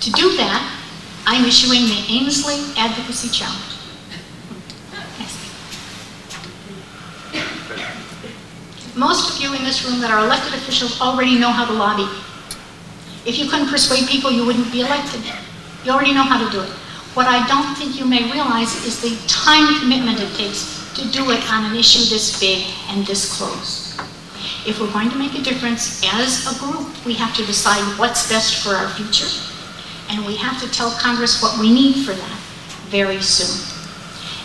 To do that, I'm issuing the Ainslie Advocacy Challenge. Most of you in this room that are elected officials already know how to lobby. If you couldn't persuade people, you wouldn't be elected. You already know how to do it. What I don't think you may realize is the time commitment it takes to do it on an issue this big and this close. If we're going to make a difference as a group, we have to decide what's best for our future. And we have to tell Congress what we need for that very soon.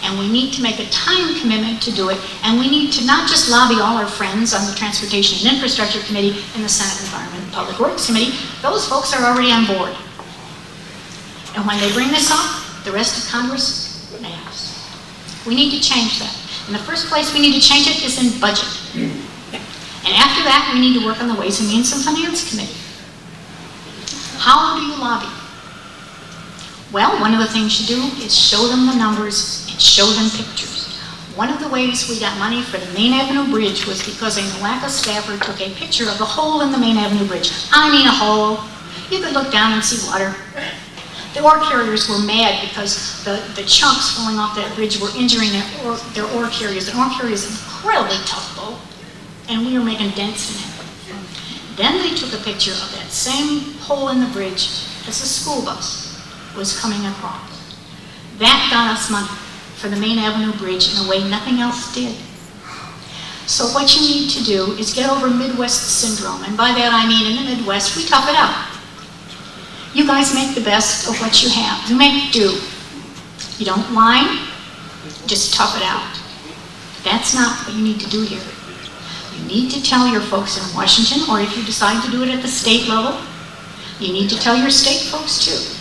And we need to make a time commitment to do it. And we need to not just lobby all our friends on the Transportation and Infrastructure Committee and the Senate Environment and Public Works Committee. Those folks are already on board. And when they bring this up, the rest of Congress naps. We need to change that. In the first place, we need to change it is in budget. And after that, we need to work on the Ways and Means and Finance Committee. How do you lobby? Well, one of the things you do is show them the numbers and show them pictures. One of the ways we got money for the Main Avenue Bridge was because a noaca staffer took a picture of the hole in the Main Avenue Bridge. I mean a hole. You could look down and see water. The ore carriers were mad because the chunks falling off that bridge were injuring their ore carriers. The ore carrier is an incredibly tough boat, and we were making dents in it. Then they took a picture of that same hole in the bridge as a school bus was coming across. That got us money for the Main Avenue Bridge in a way nothing else did. So what you need to do is get over Midwest syndrome, and by that I mean in the Midwest, we tough it out. You guys make the best of what you have. You make do. You don't whine, just tough it out. That's not what you need to do here. You need to tell your folks in Washington, or if you decide to do it at the state level, you need to tell your state folks too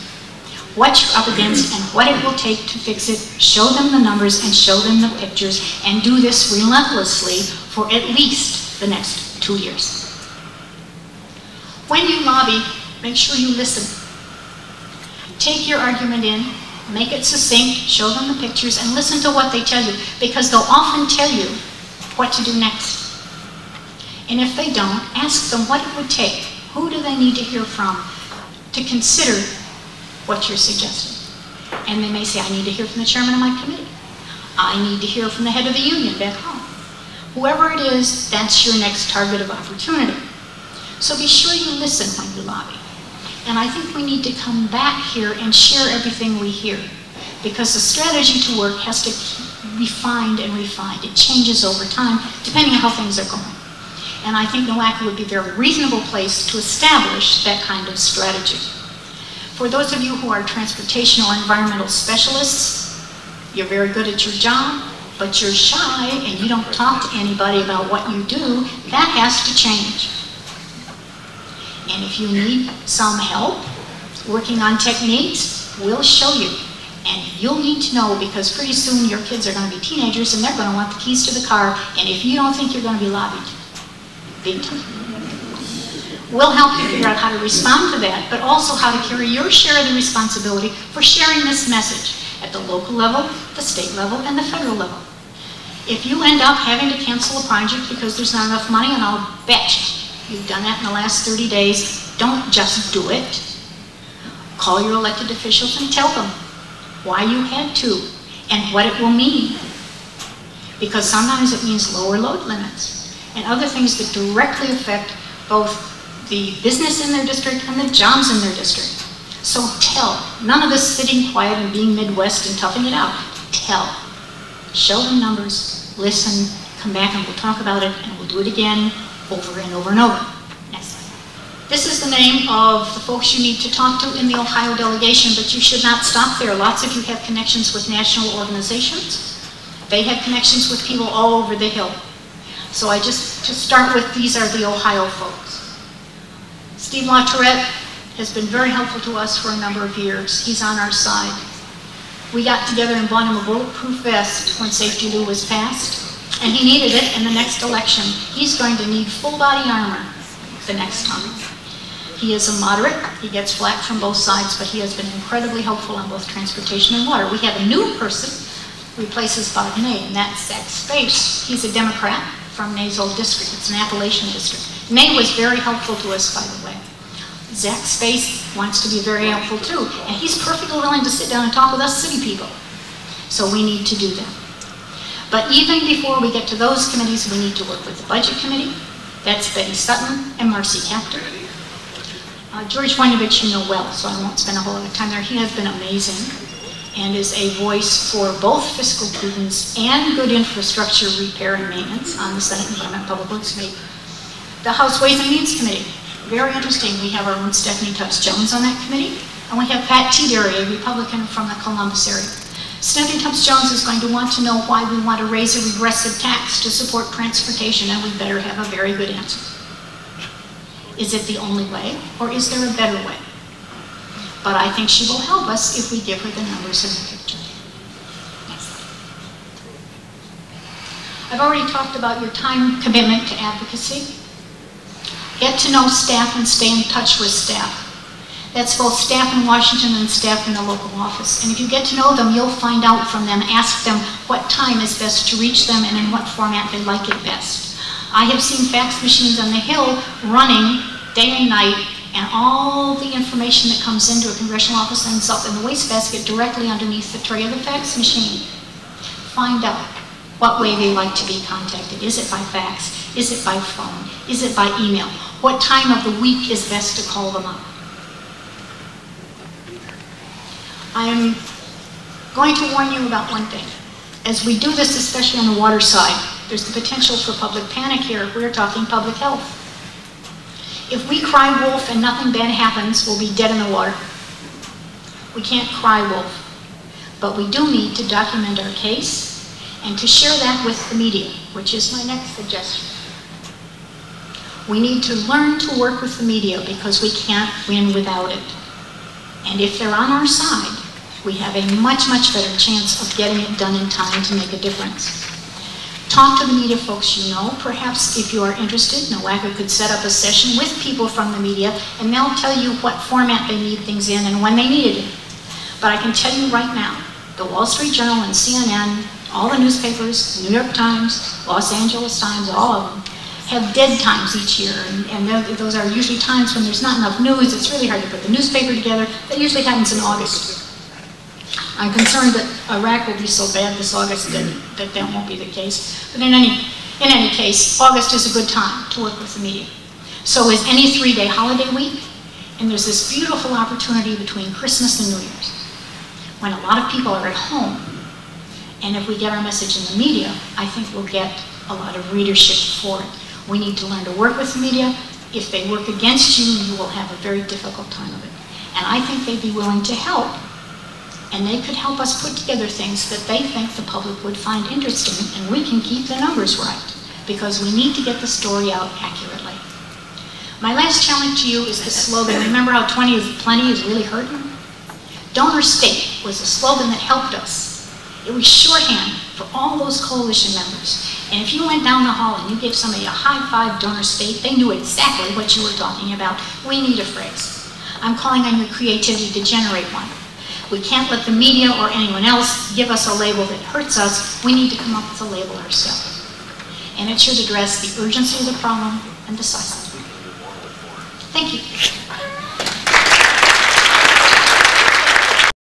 what you're up against and what it will take to fix it. Show them the numbers and show them the pictures, and do this relentlessly for at least the next 2 years. When you lobby, make sure you listen. Take your argument in, make it succinct, show them the pictures, and listen to what they tell you, because they'll often tell you what to do next. And if they don't, ask them what it would take. Who do they need to hear from to consider what you're suggesting? And they may say, I need to hear from the chairman of my committee. I need to hear from the head of the union back home. Whoever it is, that's your next target of opportunity. So be sure you listen when you lobby. And I think we need to come back here and share everything we hear, because the strategy to work has to be refined and refined. It changes over time, depending on how things are going. And I think NOACA would be a very reasonable place to establish that kind of strategy. For those of you who are transportation or environmental specialists, you're very good at your job, but you're shy and you don't talk to anybody about what you do. That has to change. And if you need some help working on techniques, we'll show you. And you'll need to know, because pretty soon your kids are going to be teenagers and they're going to want the keys to the car, and if you don't think you're going to be lobbied, big time. We'll help you figure out how to respond to that, but also how to carry your share of the responsibility for sharing this message at the local level, the state level, and the federal level. If you end up having to cancel a project because there's not enough money, and I'll bet you've done that in the last 30 days, don't just do it. Call your elected officials and tell them why you had to and what it will mean. Because sometimes it means lower load limits and other things that directly affect both the business in their district and the jobs in their district. So tell. None of this sitting quiet and being Midwest and toughing it out. Tell. Show them numbers, listen, come back and we'll talk about it, and we'll do it again over and over and over. Next slide. This is the name of the folks you need to talk to in the Ohio delegation, but you should not stop there. Lots of you have connections with national organizations. They have connections with people all over the hill. So to start with, these are the Ohio folks. Steve LaTourette has been very helpful to us for a number of years. He's on our side. We got together and bought him a bulletproof vest when Safety Lou was passed, and he needed it in the next election. He's going to need full body armor the next time. He is a moderate. He gets flack from both sides, but he has been incredibly helpful on both transportation and water. We have a new person who replaces Bob Ney, and that's Zach Space. He's a Democrat from Ney's old district. It's an Appalachian district. Ney was very helpful to us, by the way. Zach Space wants to be very helpful too, and he's perfectly willing to sit down and talk with us city people. So we need to do that. But even before we get to those committees, we need to work with the Budget Committee. That's Betty Sutton and Marcy Hector. George Voinovich you know well, so I won't spend a whole lot of time there. He has been amazing and is a voice for both fiscal prudence and good infrastructure repair and maintenance on the Senate Environment Public Works Committee. The House Ways and Means Committee, very interesting. We have our own Stephanie Tubbs-Jones on that committee, and we have Pat Teeberry, a Republican from the Columbus area. Stephanie Tubbs-Jones is going to want to know why we want to raise a regressive tax to support transportation, and we better have a very good answer. Is it the only way, or is there a better way? But I think she will help us if we give her the numbers in the picture. Next slide. I've already talked about your time commitment to advocacy. Get to know staff and stay in touch with staff. That's both staff in Washington and staff in the local office. And if you get to know them, you'll find out from them, ask them what time is best to reach them and in what format they like it best. I have seen fax machines on the Hill running day and night, and all the information that comes into a congressional office ends up in the wastebasket directly underneath the tray of the fax machine. Find out what way they like to be contacted. Is it by fax? Is it by phone? Is it by email? What time of the week is best to call them up? I am going to warn you about one thing. As we do this, especially on the water side, there's the potential for public panic here. We're talking public health. If we cry wolf and nothing bad happens, we'll be dead in the water. We can't cry wolf. But we do need to document our case and to share that with the media, which is my next suggestion. We need to learn to work with the media because we can't win without it. And if they're on our side, we have a much, much better chance of getting it done in time to make a difference. Talk to the media folks you know. Perhaps if you are interested, NOACA could set up a session with people from the media and they'll tell you what format they need things in and when they need it. But I can tell you right now, the Wall Street Journal and CNN, all the newspapers, New York Times, Los Angeles Times, all of them, have dead times each year, and those are usually times when there's not enough news. It's really hard to put the newspaper together. That usually happens in August. I'm concerned that Iraq will be so bad this August that won't be the case. But in any case, August is a good time to work with the media. So is any 3-day holiday week, and there's this beautiful opportunity between Christmas and New Year's, when a lot of people are at home. And if we get our message in the media, I think we'll get a lot of readership for it. We need to learn to work with the media. If they work against you, you will have a very difficult time of it. And I think they'd be willing to help. And they could help us put together things that they think the public would find interesting, and we can keep the numbers right, because we need to get the story out accurately. My last challenge to you is the slogan. Remember how 20 is plenty is really hurting? Donor state was a slogan that helped us. It was shorthand for all those coalition members. And if you went down the hall and you gave somebody a high five, donor state, they knew exactly what you were talking about. We need a phrase. I'm calling on your creativity to generate one. We can't let the media or anyone else give us a label that hurts us. We need to come up with a label ourselves. And it should address the urgency of the problem and the size of it. Thank you.